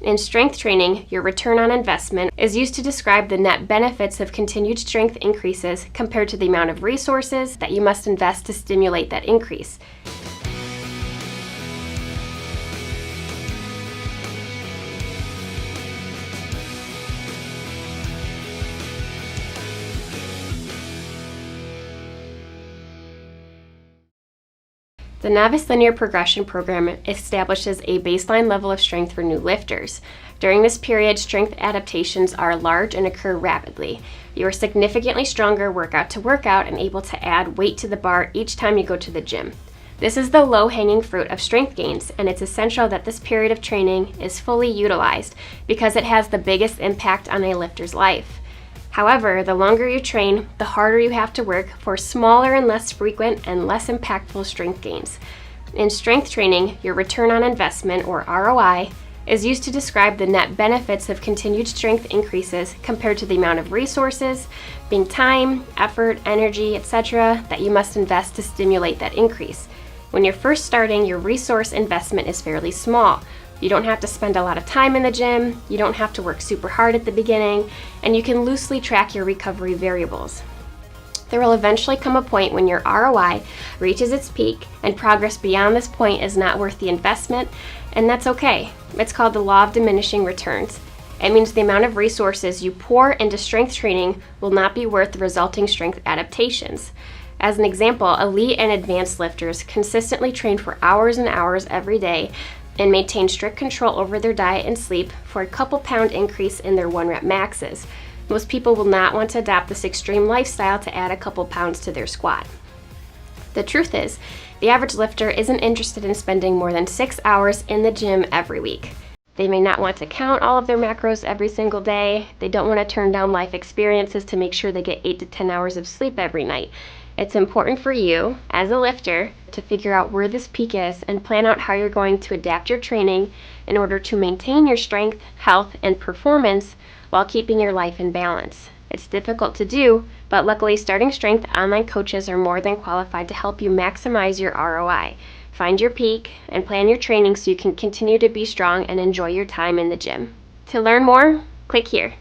In strength training, your return on investment is used to describe the net benefits of continued strength increases compared to the amount of resources that you must invest to stimulate that increase. The Novice Linear Progression Program establishes a baseline level of strength for new lifters. During this period, strength adaptations are large and occur rapidly. You are significantly stronger workout to workout and able to add weight to the bar each time you go to the gym. This is the low-hanging fruit of strength gains, and it's essential that this period of training is fully utilized because it has the biggest impact on a lifter's life. However, the longer you train, the harder you have to work for smaller and less frequent and less impactful strength gains. In strength training, your return on investment, or ROI, is used to describe the net benefits of continued strength increases compared to the amount of resources, being time, effort, energy, etc., that you must invest to stimulate that increase. When you're first starting, your resource investment is fairly small. You don't have to spend a lot of time in the gym, you don't have to work super hard at the beginning, and you can loosely track your recovery variables. There will eventually come a point when your ROI reaches its peak and progress beyond this point is not worth the investment, and that's okay. It's called the law of diminishing returns. It means the amount of resources you pour into strength training will not be worth the resulting strength adaptations. As an example, elite and advanced lifters consistently train for hours and hours every day and maintain strict control over their diet and sleep for a couple pound increase in their 1 rep maxes. Most people will not want to adopt this extreme lifestyle to add a couple pounds to their squat. The truth is, the average lifter isn't interested in spending more than 6 hours in the gym every week. They may not want to count all of their macros every single day. They don't want to turn down life experiences to make sure they get 8 to 10 hours of sleep every night. It's important for you, as a lifter, to figure out where this peak is and plan out how you're going to adapt your training in order to maintain your strength, health, and performance while keeping your life in balance. It's difficult to do, but luckily Starting Strength online coaches are more than qualified to help you maximize your ROI. Find your peak and plan your training so you can continue to be strong and enjoy your time in the gym. To learn more, click here.